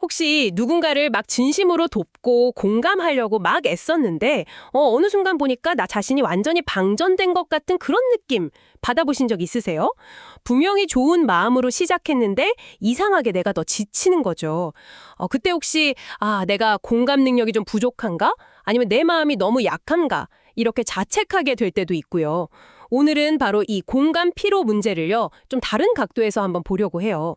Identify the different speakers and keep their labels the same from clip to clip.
Speaker 1: 혹시 누군가를 막 진심으로 돕고 공감하려고 막 애썼는데 어느 순간 보니까 나 자신이 완전히 방전된 것 같은 그런 느낌 받아보신 적 있으세요? 분명히 좋은 마음으로 시작했는데 이상하게 내가 더 지치는 거죠. 그때 혹시 내가 공감 능력이 좀 부족한가? 아니면 내 마음이 너무 약한가? 이렇게 자책하게 될 때도 있고요. 오늘은 바로 이 공감 피로 문제를요, 좀 다른 각도에서 한번 보려고 해요.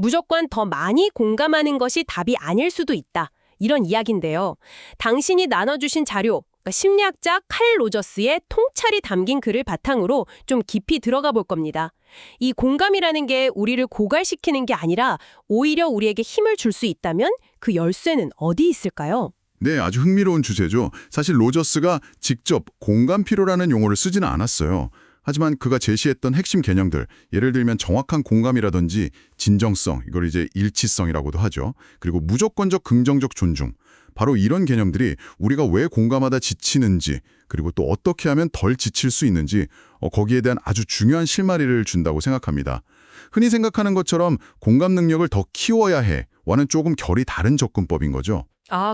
Speaker 1: 무조건 더 많이 공감하는 것이 답이 아닐 수도 있다. 이런 이야기인데요. 당신이 나눠주신 자료, 그러니까 심리학자 칼 로저스의 통찰이 담긴 글을 바탕으로 좀 깊이 들어가 볼 겁니다. 이 공감이라는 게 우리를 고갈시키는 게 아니라 오히려 우리에게 힘을 줄 수 있다면 그 열쇠는 어디 있을까요?
Speaker 2: 네, 아주 흥미로운 주제죠. 사실 로저스가 직접 공감 피로라는 용어를 쓰지는 않았어요. 하지만 그가 제시했던 핵심 개념들, 예를 들면 정확한 공감이라든지 진정성, 이걸 이제 일치성이라고도 하죠. 그리고 무조건적 긍정적 존중. 바로 이런 개념들이 우리가 왜 공감하다 지치는지, 그리고 또 어떻게 하면 덜 지칠 수 있는지 거기에 대한 아주 중요한 실마리를 준다고 생각합니다. 흔히 생각하는 것처럼 공감 능력을 더 키워야 해 와는 조금 결이 다른 접근법인 거죠.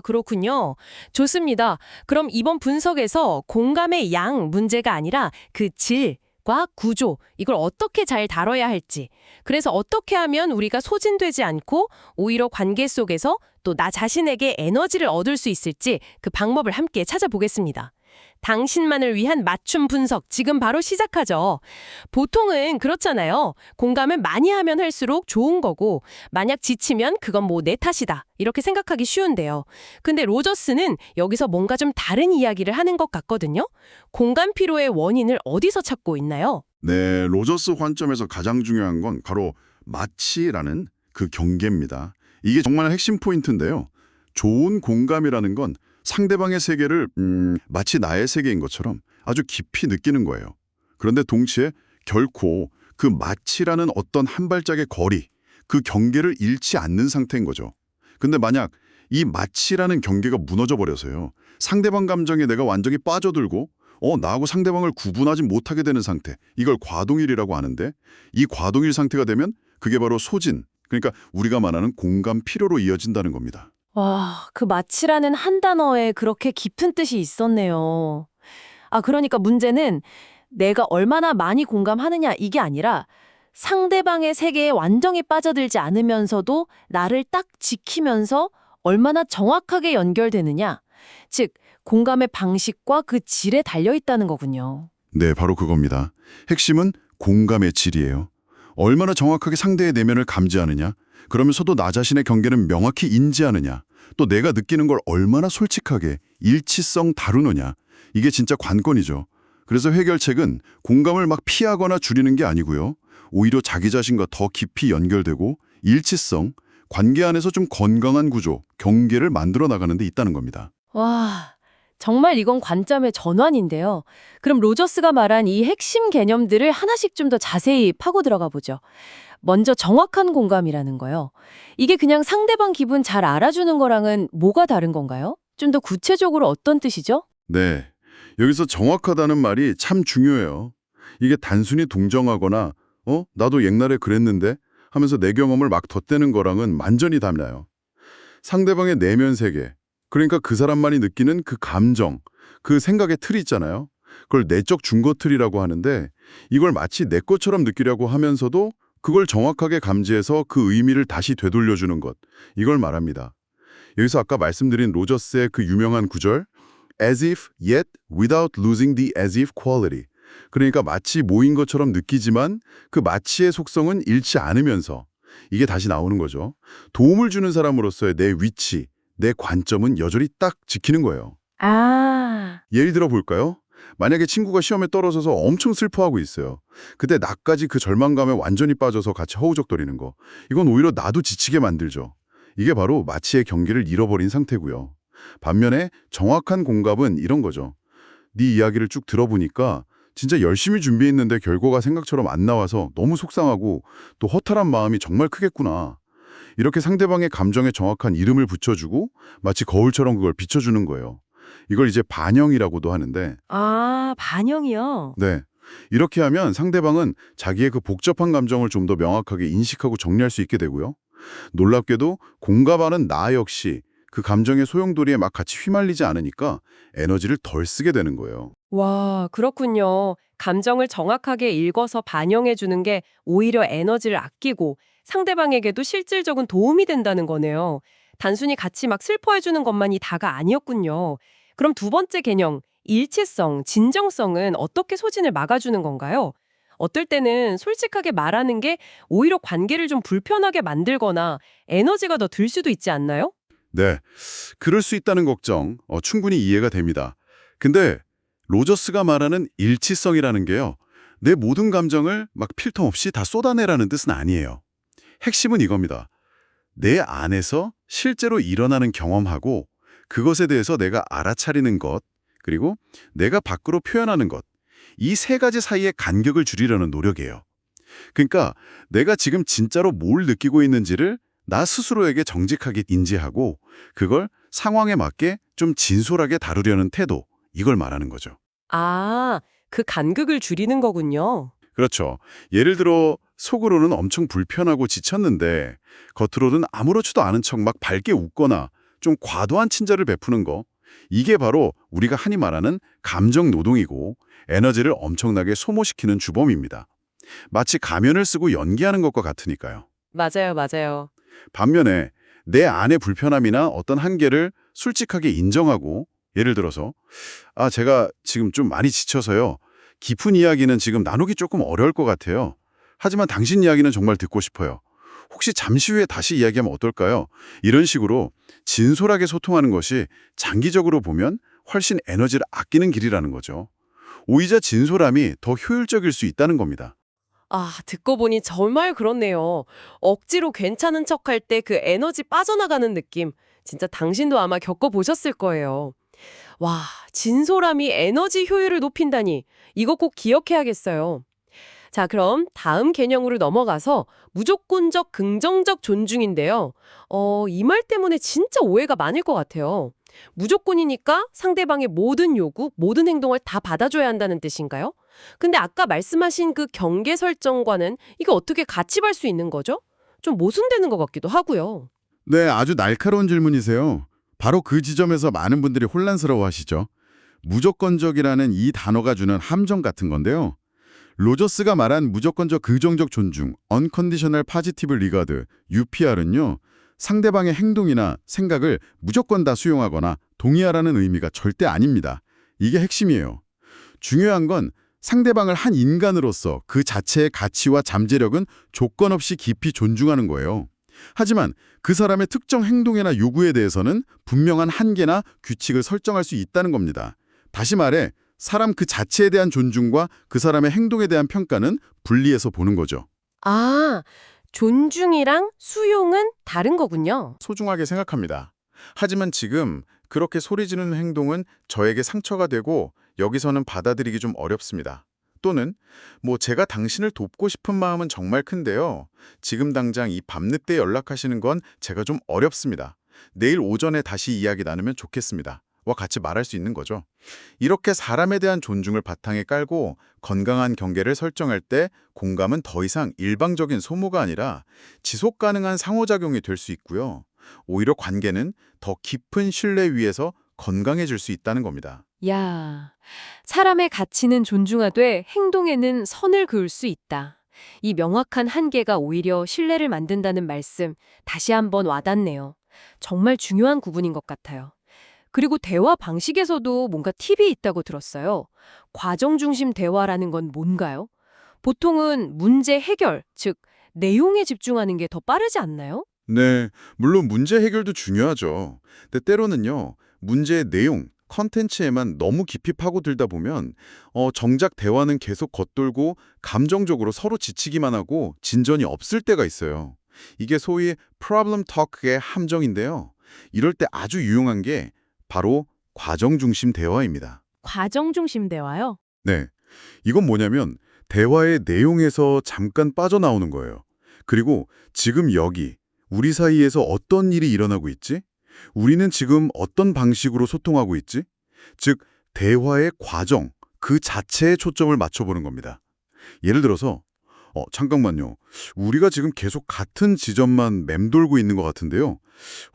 Speaker 1: 그렇군요. 좋습니다. 그럼 이번 분석에서 공감의 양 문제가 아니라 그 질과 구조, 이걸 어떻게 잘 다뤄야 할지, 그래서 어떻게 하면 우리가 소진되지 않고 오히려 관계 속에서 또 나 자신에게 에너지를 얻을 수 있을지 그 방법을 함께 찾아보겠습니다. 당신만을 위한 맞춤 분석 지금 바로 시작하죠. 보통은 그렇잖아요. 공감을 많이 하면 할수록 좋은 거고 만약 지치면 그건 뭐 내 탓이다 이렇게 생각하기 쉬운데요. 근데 로저스는 여기서 뭔가 좀 다른 이야기를 하는 것 같거든요. 공감 피로의 원인을 어디서 찾고 있나요?
Speaker 2: 네, 로저스 관점에서 가장 중요한 건 바로 마치라는 그 경계입니다. 이게 정말 핵심 포인트인데요. 좋은 공감이라는 건 상대방의 세계를 마치 나의 세계인 것처럼 아주 깊이 느끼는 거예요. 그런데 동시에 결코 그 마치라는 어떤 한 발짝의 거리, 그 경계를 잃지 않는 상태인 거죠. 근데 만약 이 마치라는 경계가 무너져 버려서요, 상대방 감정에 내가 완전히 빠져들고 나하고 상대방을 구분하지 못하게 되는 상태, 이걸 과동일이라고 하는데, 이 과동일 상태가 되면 그게 바로 소진, 그러니까 우리가 말하는 공감 피로로 이어진다는 겁니다.
Speaker 3: 와, 그 마치라는 한 단어에 그렇게 깊은 뜻이 있었네요. 그러니까 문제는 내가 얼마나 많이 공감하느냐 이게 아니라 상대방의 세계에 완전히 빠져들지 않으면서도 나를 딱 지키면서 얼마나 정확하게 연결되느냐. 즉, 공감의 방식과 그 질에 달려 있다는 거군요.
Speaker 2: 네, 바로 그겁니다. 핵심은 공감의 질이에요. 얼마나 정확하게 상대의 내면을 감지하느냐, 그러면서도 나 자신의 경계는 명확히 인지하느냐, 또 내가 느끼는 걸 얼마나 솔직하게 일치성 다루느냐, 이게 진짜 관건이죠. 그래서 해결책은 공감을 막 피하거나 줄이는 게 아니고요. 오히려 자기 자신과 더 깊이 연결되고 일치성, 관계 안에서 좀 건강한 구조, 경계를 만들어 나가는 데 있다는 겁니다.
Speaker 3: 와, 정말 이건 관점의 전환인데요. 그럼 로저스가 말한 이 핵심 개념들을 하나씩 좀 더 자세히 파고 들어가 보죠. 먼저 정확한 공감이라는 거요. 이게 그냥 상대방 기분 잘 알아주는 거랑은 뭐가 다른 건가요? 좀 더 구체적으로 어떤 뜻이죠?
Speaker 2: 네, 여기서 정확하다는 말이 참 중요해요. 이게 단순히 동정하거나 나도 옛날에 그랬는데 하면서 내 경험을 막 덧대는 거랑은 완전히 달라요. 상대방의 내면 세계, 그러니까 그 사람만이 느끼는 그 감정, 그 생각의 틀이 있잖아요. 그걸 내적 중거틀이라고 하는데, 이걸 마치 내 것처럼 느끼려고 하면서도 그걸 정확하게 감지해서 그 의미를 다시 되돌려주는 것, 이걸 말합니다. 여기서 아까 말씀드린 로저스의 그 유명한 구절, as if yet without losing the as if quality. 그러니까 마치 모인 것처럼 느끼지만 그 마치의 속성은 잃지 않으면서, 이게 다시 나오는 거죠. 도움을 주는 사람으로서의 내 위치, 내 관점은 여전히 딱 지키는 거예요. 예를 들어 볼까요? 만약에 친구가 시험에 떨어져서 엄청 슬퍼하고 있어요. 그때 나까지 그 절망감에 완전히 빠져서 같이 허우적거리는 거. 이건 오히려 나도 지치게 만들죠. 이게 바로 마치의 경계를 잃어버린 상태고요. 반면에 정확한 공감은 이런 거죠. 네 이야기를 쭉 들어보니까 진짜 열심히 준비했는데 결과가 생각처럼 안 나와서 너무 속상하고 또 허탈한 마음이 정말 크겠구나. 이렇게 상대방의 감정에 정확한 이름을 붙여주고 마치 거울처럼 그걸 비춰주는 거예요. 이걸 이제 반영이라고도 하는데,
Speaker 3: 반영이요?
Speaker 2: 네, 이렇게 하면 상대방은 자기의 그 복잡한 감정을 좀 더 명확하게 인식하고 정리할 수 있게 되고요. 놀랍게도 공감하는 나 역시 그 감정의 소용돌이에 막 같이 휘말리지 않으니까 에너지를 덜 쓰게 되는 거예요.
Speaker 1: 와, 그렇군요. 감정을 정확하게 읽어서 반영해 주는 게 오히려 에너지를 아끼고 상대방에게도 실질적인 도움이 된다는 거네요. 단순히 같이 막 슬퍼해 주는 것만이 다가 아니었군요. 그럼 두 번째 개념, 일치성, 진정성은 어떻게 소진을 막아주는 건가요? 어떨 때는 솔직하게 말하는 게 오히려 관계를 좀 불편하게 만들거나 에너지가 더 들 수도 있지 않나요?
Speaker 2: 네, 그럴 수 있다는 걱정 충분히 이해가 됩니다. 근데 로저스가 말하는 일치성이라는 게요. 내 모든 감정을 막 필터 없이 다 쏟아내라는 뜻은 아니에요. 핵심은 이겁니다. 내 안에서 실제로 일어나는 경험하고 그것에 대해서 내가 알아차리는 것, 그리고 내가 밖으로 표현하는 것, 이 세 가지 사이의 간격을 줄이려는 노력이에요. 그러니까 내가 지금 진짜로 뭘 느끼고 있는지를 나 스스로에게 정직하게 인지하고 그걸 상황에 맞게 좀 진솔하게 다루려는 태도, 이걸 말하는 거죠.
Speaker 1: 아, 그 간극을 줄이는 거군요.
Speaker 2: 그렇죠. 예를 들어 속으로는 엄청 불편하고 지쳤는데 겉으로는 아무렇지도 않은 척 막 밝게 웃거나 좀 과도한 친절을 베푸는 거. 이게 바로 우리가 흔히 말하는 감정 노동이고 에너지를 엄청나게 소모시키는 주범입니다. 마치 가면을 쓰고 연기하는 것과 같으니까요.
Speaker 1: 맞아요, 맞아요.
Speaker 2: 반면에 내 안의 불편함이나 어떤 한계를 솔직하게 인정하고 예를 들어서 제가 지금 좀 많이 지쳐서요. 깊은 이야기는 지금 나누기 조금 어려울 것 같아요. 하지만 당신 이야기는 정말 듣고 싶어요. 혹시 잠시 후에 다시 이야기하면 어떨까요? 이런 식으로 진솔하게 소통하는 것이 장기적으로 보면 훨씬 에너지를 아끼는 길이라는 거죠. 오히려 진솔함이 더 효율적일 수 있다는 겁니다.
Speaker 1: 아, 듣고 보니 정말 그렇네요. 억지로 괜찮은 척할 때 그 에너지 빠져나가는 느낌. 진짜 당신도 아마 겪어보셨을 거예요. 와, 진솔함이 에너지 효율을 높인다니. 이거 꼭 기억해야겠어요. 자, 그럼 다음 개념으로 넘어가서 무조건적 긍정적 존중인데요. 이 말 때문에 진짜 오해가 많을 것 같아요. 무조건이니까 상대방의 모든 요구, 모든 행동을 다 받아줘야 한다는 뜻인가요? 근데 아까 말씀하신 그 경계 설정과는 이게 어떻게 같이 갈 수 있는 거죠? 좀 모순되는 것 같기도 하고요.
Speaker 4: 네, 아주 날카로운 질문이세요. 바로 그 지점에서 많은 분들이 혼란스러워하시죠. 무조건적이라는 이 단어가 주는 함정 같은 건데요. 로저스가 말한 무조건적 긍정적 존중, Unconditional Positive Regard, UPR은요. 상대방의 행동이나 생각을 무조건 다 수용하거나 동의하라는 의미가 절대 아닙니다. 이게 핵심이에요. 중요한 건 상대방을 한 인간으로서 그 자체의 가치와 잠재력은 조건 없이 깊이 존중하는 거예요. 하지만 그 사람의 특정 행동이나 요구에 대해서는 분명한 한계나 규칙을 설정할 수 있다는 겁니다. 다시 말해 사람 그 자체에 대한 존중과 그 사람의 행동에 대한 평가는 분리해서 보는 거죠.
Speaker 1: 아, 존중이랑 수용은 다른 거군요.
Speaker 4: 소중하게 생각합니다. 하지만 지금 그렇게 소리 지르는 행동은 저에게 상처가 되고 여기서는 받아들이기 좀 어렵습니다. 또는 제가 당신을 돕고 싶은 마음은 정말 큰데요. 지금 당장 이 밤늦게 연락하시는 건 제가 좀 어렵습니다. 내일 오전에 다시 이야기 나누면 좋겠습니다. 와 같이 말할 수 있는 거죠. 이렇게 사람에 대한 존중을 바탕에 깔고 건강한 경계를 설정할 때 공감은 더 이상 일방적인 소모가 아니라 지속 가능한 상호작용이 될 수 있고요. 오히려 관계는 더 깊은 신뢰 위에서 건강해질 수 있다는 겁니다.
Speaker 1: 야, 사람의 가치는 존중하되 행동에는 선을 그을 수 있다. 이 명확한 한계가 오히려 신뢰를 만든다는 말씀 다시 한번 와닿네요. 정말 중요한 구분인 것 같아요. 그리고 대화 방식에서도 뭔가 팁이 있다고 들었어요. 과정 중심 대화라는 건 뭔가요? 보통은 문제 해결, 즉 내용에 집중하는 게 더 빠르지 않나요?
Speaker 2: 네, 물론 문제 해결도 중요하죠. 근데 때로는요, 문제의 내용, 컨텐츠에만 너무 깊이 파고들다 보면 정작 대화는 계속 겉돌고 감정적으로 서로 지치기만 하고 진전이 없을 때가 있어요. 이게 소위 problem talk의 함정인데요. 이럴 때 아주 유용한 게 바로 과정 중심 대화입니다.
Speaker 3: 과정 중심 대화요?
Speaker 2: 네, 이건 뭐냐면 대화의 내용에서 잠깐 빠져나오는 거예요. 그리고 지금 여기 우리 사이에서 어떤 일이 일어나고 있지? 우리는 지금 어떤 방식으로 소통하고 있지? 즉, 대화의 과정, 그 자체에 초점을 맞춰보는 겁니다. 예를 들어서 잠깐만요. 우리가 지금 계속 같은 지점만 맴돌고 있는 것 같은데요.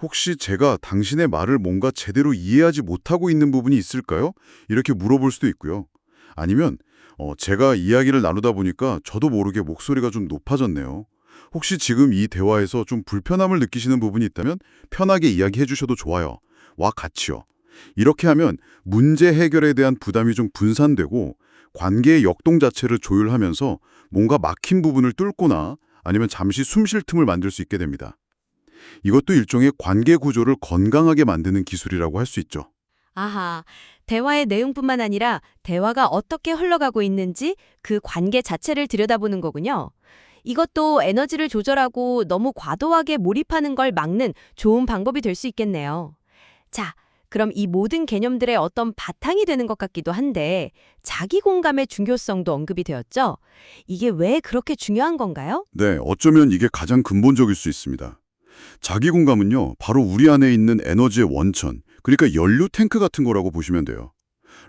Speaker 2: 혹시 제가 당신의 말을 뭔가 제대로 이해하지 못하고 있는 부분이 있을까요? 이렇게 물어볼 수도 있고요. 아니면 제가 이야기를 나누다 보니까 저도 모르게 목소리가 좀 높아졌네요. 혹시 지금 이 대화에서 좀 불편함을 느끼시는 부분이 있다면 편하게 이야기해 주셔도 좋아요. 와 같이요. 이렇게 하면 문제 해결에 대한 부담이 좀 분산되고 관계의 역동 자체를 조율하면서 뭔가 막힌 부분을 뚫거나 아니면 잠시 숨 쉴 틈을 만들 수 있게 됩니다. 이것도 일종의 관계 구조를 건강하게 만드는 기술이라고 할 수 있죠.
Speaker 5: 아하, 대화의 내용뿐만 아니라 대화가 어떻게 흘러가고 있는지 그 관계 자체를 들여다보는 거군요. 이것도 에너지를 조절하고 너무 과도하게 몰입하는 걸 막는 좋은 방법이 될 수 있겠네요. 자, 그럼 이 모든 개념들의 어떤 바탕이 되는 것 같기도 한데 자기 공감의 중요성도 언급이 되었죠? 이게 왜 그렇게 중요한 건가요?
Speaker 2: 네, 어쩌면 이게 가장 근본적일 수 있습니다. 자기 공감은요, 바로 우리 안에 있는 에너지의 원천, 그러니까 연료 탱크 같은 거라고 보시면 돼요.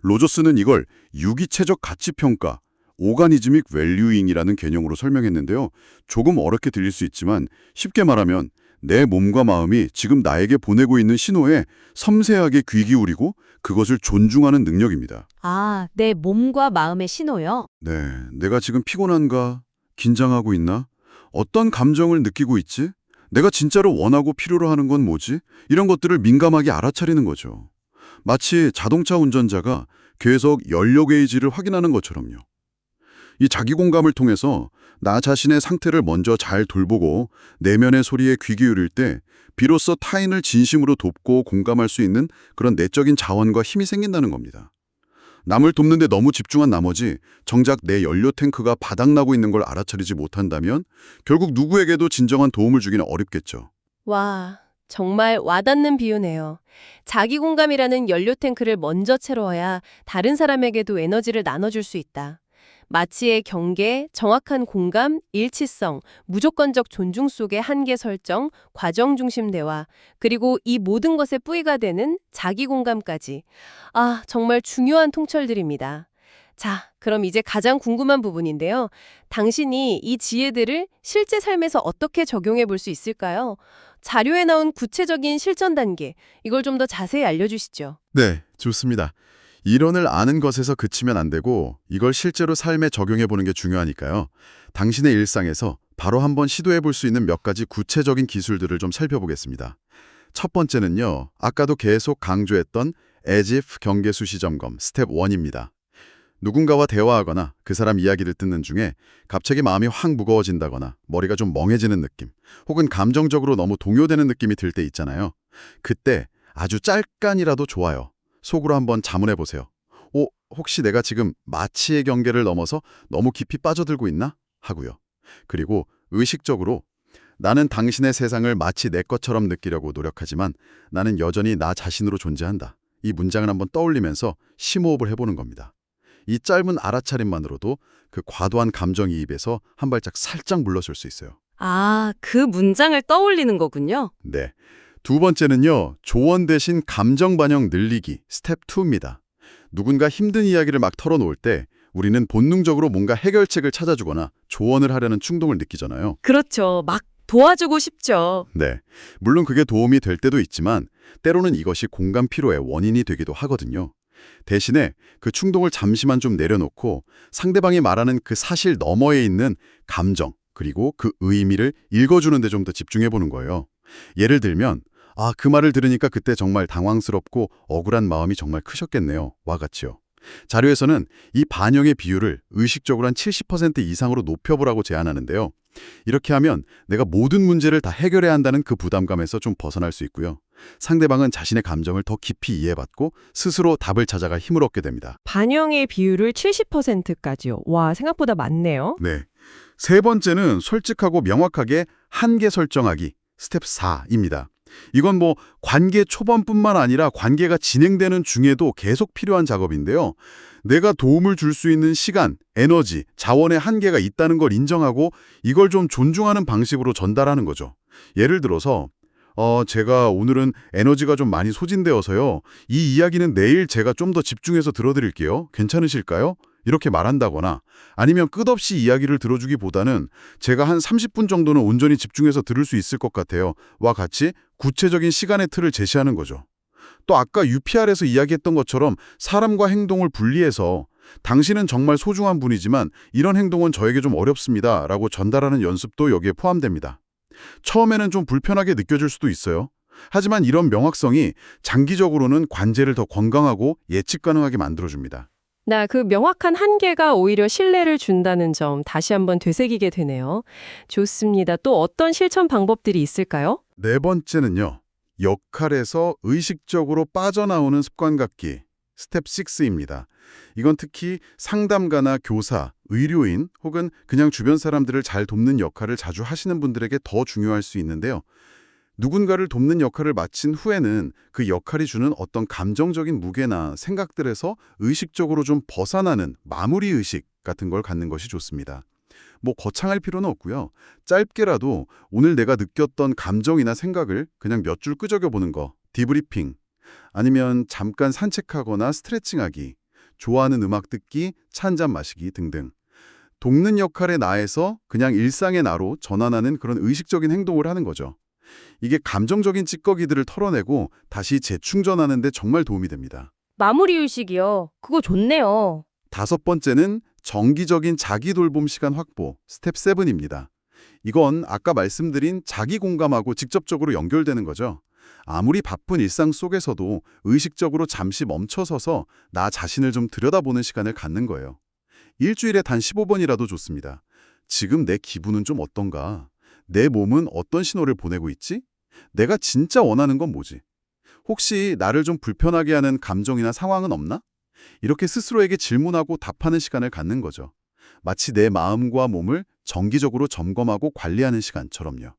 Speaker 2: 로저스는 이걸 유기체적 가치평가, 오가니즈믹 밸류잉이라는 개념으로 설명했는데요. 조금 어렵게 들릴 수 있지만 쉽게 말하면 내 몸과 마음이 지금 나에게 보내고 있는 신호에 섬세하게 귀 기울이고 그것을 존중하는 능력입니다.
Speaker 5: 아, 내 몸과 마음의 신호요?
Speaker 2: 네, 내가 지금 피곤한가? 긴장하고 있나? 어떤 감정을 느끼고 있지? 내가 진짜로 원하고 필요로 하는 건 뭐지? 이런 것들을 민감하게 알아차리는 거죠. 마치 자동차 운전자가 계속 연료 게이지를 확인하는 것처럼요. 이 자기 공감을 통해서 나 자신의 상태를 먼저 잘 돌보고 내면의 소리에 귀 기울일 때 비로소 타인을 진심으로 돕고 공감할 수 있는 그런 내적인 자원과 힘이 생긴다는 겁니다. 남을 돕는데 너무 집중한 나머지 정작 내 연료 탱크가 바닥나고 있는 걸 알아차리지 못한다면 결국 누구에게도 진정한 도움을 주기는 어렵겠죠.
Speaker 1: 와, 정말 와닿는 비유네요. 자기 공감이라는 연료 탱크를 먼저 채워야 다른 사람에게도 에너지를 나눠줄 수 있다. 마치의 경계, 정확한 공감, 일치성, 무조건적 존중 속의 한계 설정, 과정 중심 대화, 그리고 이 모든 것의 뿌리가 되는 자기 공감까지. 아, 정말 중요한 통찰들입니다. 자, 그럼 이제 가장 궁금한 부분인데요. 당신이 이 지혜들을 실제 삶에서 어떻게 적용해 볼 수 있을까요? 자료에 나온 구체적인 실천 단계, 이걸 좀 더 자세히 알려주시죠.
Speaker 4: 네, 좋습니다. 이론을 아는 것에서 그치면 안 되고 이걸 실제로 삶에 적용해 보는 게 중요하니까요. 당신의 일상에서 바로 한번 시도해 볼 수 있는 몇 가지 구체적인 기술들을 좀 살펴보겠습니다. 첫 번째는요. 아까도 계속 강조했던 as if 경계 수시 점검 스텝 1입니다. 누군가와 대화하거나 그 사람 이야기를 듣는 중에 갑자기 마음이 확 무거워진다거나 머리가 좀 멍해지는 느낌, 혹은 감정적으로 너무 동요되는 느낌이 들 때 있잖아요. 그때 아주 짧간이라도 좋아요. 속으로 한번 자문해 보세요. 혹시 내가 지금 마치의 경계를 넘어서 너무 깊이 빠져들고 있나? 하고요. 그리고 의식적으로 나는 당신의 세상을 마치 내 것처럼 느끼려고 노력하지만 나는 여전히 나 자신으로 존재한다. 이 문장을 한번 떠올리면서 심호흡을 해보는 겁니다. 이 짧은 알아차림만으로도 그 과도한 감정이입에서 한 발짝 살짝 물러설 수 있어요.
Speaker 5: 아, 그 문장을 떠올리는 거군요.
Speaker 4: 네. 두 번째는요. 조언 대신 감정 반영 늘리기 스텝 2입니다. 누군가 힘든 이야기를 막 털어놓을 때 우리는 본능적으로 뭔가 해결책을 찾아주거나 조언을 하려는 충동을 느끼잖아요.
Speaker 5: 그렇죠. 막 도와주고 싶죠.
Speaker 4: 네. 물론 그게 도움이 될 때도 있지만 때로는 이것이 공감 피로의 원인이 되기도 하거든요. 대신에 그 충동을 잠시만 좀 내려놓고 상대방이 말하는 그 사실 너머에 있는 감정 그리고 그 의미를 읽어주는 데 좀 더 집중해보는 거예요. 예를 들면 그 말을 들으니까 그때 정말 당황스럽고 억울한 마음이 정말 크셨겠네요. 와 같이요. 자료에서는 이 반영의 비율을 의식적으로 한 70% 이상으로 높여보라고 제안하는데요. 이렇게 하면 내가 모든 문제를 다 해결해야 한다는 그 부담감에서 좀 벗어날 수 있고요. 상대방은 자신의 감정을 더 깊이 이해받고 스스로 답을 찾아갈 힘을 얻게 됩니다.
Speaker 1: 반영의 비율을 70%까지요. 와, 생각보다 많네요.
Speaker 4: 네. 세 번째는 솔직하고 명확하게 한계 설정하기 스텝 4입니다. 이건 관계 초반뿐만 아니라 관계가 진행되는 중에도 계속 필요한 작업인데요. 내가 도움을 줄 수 있는 시간, 에너지, 자원의 한계가 있다는 걸 인정하고 이걸 좀 존중하는 방식으로 전달하는 거죠. 예를 들어서
Speaker 2: 제가 오늘은 에너지가 좀 많이 소진되어서요. 이 이야기는 내일 제가 좀 더 집중해서 들어드릴게요. 괜찮으실까요? 이렇게 말한다거나 아니면 끝없이 이야기를 들어주기보다는 제가 한 30분 정도는 온전히 집중해서 들을 수 있을 것 같아요. 와 같이 구체적인 시간의 틀을 제시하는 거죠. 또 아까 UPR에서 이야기했던 것처럼 사람과 행동을 분리해서 당신은 정말 소중한 분이지만 이런 행동은 저에게 좀 어렵습니다. 라고 전달하는 연습도 여기에 포함됩니다. 처음에는 좀 불편하게 느껴질 수도 있어요. 하지만 이런 명확성이 장기적으로는 관계를 더 건강하고 예측 가능하게 만들어줍니다.
Speaker 1: 나 그 명확한 한계가 오히려 신뢰를 준다는 점 다시 한번 되새기게 되네요. 좋습니다. 또 어떤 실천 방법들이 있을까요?
Speaker 2: 네 번째는요. 역할에서 의식적으로 빠져나오는 습관 갖기, 스텝 6입니다. 이건 특히 상담가나 교사, 의료인 혹은 그냥 주변 사람들을 잘 돕는 역할을 자주 하시는 분들에게 더 중요할 수 있는데요. 누군가를 돕는 역할을 마친 후에는 그 역할이 주는 어떤 감정적인 무게나 생각들에서 의식적으로 좀 벗어나는 마무리의식 같은 걸 갖는 것이 좋습니다. 뭐 거창할 필요는 없고요. 짧게라도 오늘 내가 느꼈던 감정이나 생각을 그냥 몇 줄 끄적여보는 거, 디브리핑, 아니면 잠깐 산책하거나 스트레칭하기, 좋아하는 음악 듣기, 차 한잔 마시기 등등. 돕는 역할의 나에서 그냥 일상의 나로 전환하는 그런 의식적인 행동을 하는 거죠. 이게 감정적인 찌꺼기들을 털어내고 다시 재충전하는 데 정말 도움이 됩니다.
Speaker 1: 마무리의식이요. 그거 좋네요.
Speaker 2: 다섯 번째는 정기적인 자기 돌봄 시간 확보, 스텝 7입니다. 이건 아까 말씀드린 자기 공감하고 직접적으로 연결되는 거죠. 아무리 바쁜 일상 속에서도 의식적으로 잠시 멈춰서서 나 자신을 좀 들여다보는 시간을 갖는 거예요. 일주일에 단 15번이라도 좋습니다. 지금 내 기분은 좀 어떤가? 내 몸은 어떤 신호를 보내고 있지? 내가 진짜 원하는 건 뭐지? 혹시 나를 좀 불편하게 하는 감정이나 상황은 없나? 이렇게 스스로에게 질문하고 답하는 시간을 갖는 거죠. 마치 내 마음과 몸을 정기적으로 점검하고 관리하는 시간처럼요.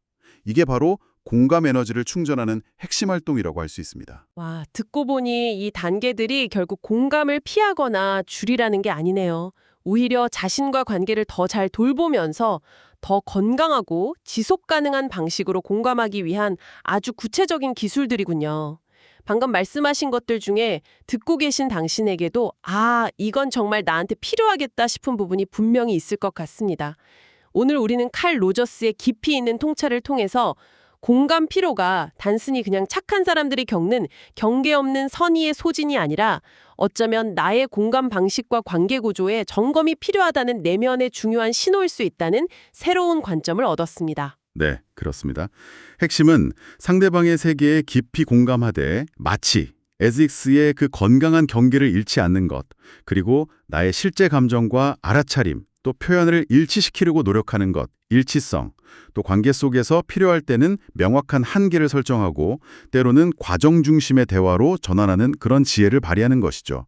Speaker 2: 이게 바로 공감 에너지를 충전하는 핵심 활동이라고 할 수 있습니다.
Speaker 1: 와, 듣고 보니 이 단계들이 결국 공감을 피하거나 줄이라는 게 아니네요. 오히려 자신과 관계를 더 잘 돌보면서 더 건강하고 지속 가능한 방식으로 공감하기 위한 아주 구체적인 기술들이군요. 방금 말씀하신 것들 중에 듣고 계신 당신에게도 이건 정말 나한테 필요하겠다 싶은 부분이 분명히 있을 것 같습니다. 오늘 우리는 칼 로저스의 깊이 있는 통찰을 통해서 공감 피로가 단순히 그냥 착한 사람들이 겪는 경계 없는 선의의 소진이 아니라 어쩌면 나의 공감 방식과 관계 구조에 점검이 필요하다는 내면의 중요한 신호일 수 있다는 새로운 관점을 얻었습니다.
Speaker 2: 네, 그렇습니다. 핵심은 상대방의 세계에 깊이 공감하되 마치 에직스의 그 건강한 경계를 잃지 않는 것, 그리고 나의 실제 감정과 알아차림, 또 표현을 일치시키려고 노력하는 것, 일치성, 또 관계 속에서 필요할 때는 명확한 한계를 설정하고 때로는 과정 중심의 대화로 전환하는 그런 지혜를 발휘하는 것이죠.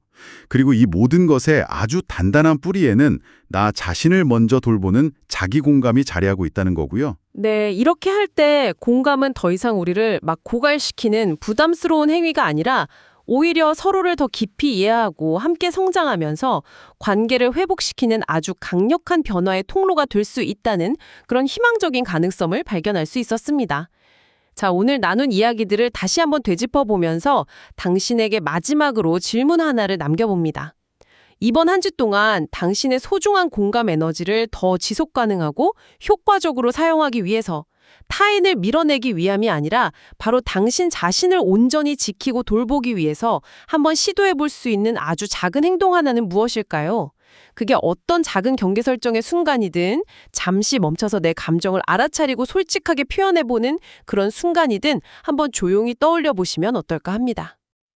Speaker 2: 그리고 이 모든 것의 아주 단단한 뿌리에는 나 자신을 먼저 돌보는 자기 공감이 자리하고 있다는 거고요.
Speaker 1: 네, 이렇게 할 때 공감은 더 이상 우리를 막 고갈시키는 부담스러운 행위가 아니라 오히려 서로를 더 깊이 이해하고 함께 성장하면서 관계를 회복시키는 아주 강력한 변화의 통로가 될 수 있다는 그런 희망적인 가능성을 발견할 수 있었습니다. 자, 오늘 나눈 이야기들을 다시 한번 되짚어보면서 당신에게 마지막으로 질문 하나를 남겨봅니다. 이번 한 주 동안 당신의 소중한 공감 에너지를 더 지속 가능하고 효과적으로 사용하기 위해서 타인을 밀어내기 위함이 아니라 바로 당신 자신을 온전히 지키고 돌보기 위해서 한번 시도해 볼 수 있는 아주 작은 행동 하나는 무엇일까요? 그게 어떤 작은 경계 설정의 순간이든 잠시 멈춰서 내 감정을 알아차리고 솔직하게 표현해보는 그런 순간이든 한번 조용히 떠올려 보시면 어떨까 합니다.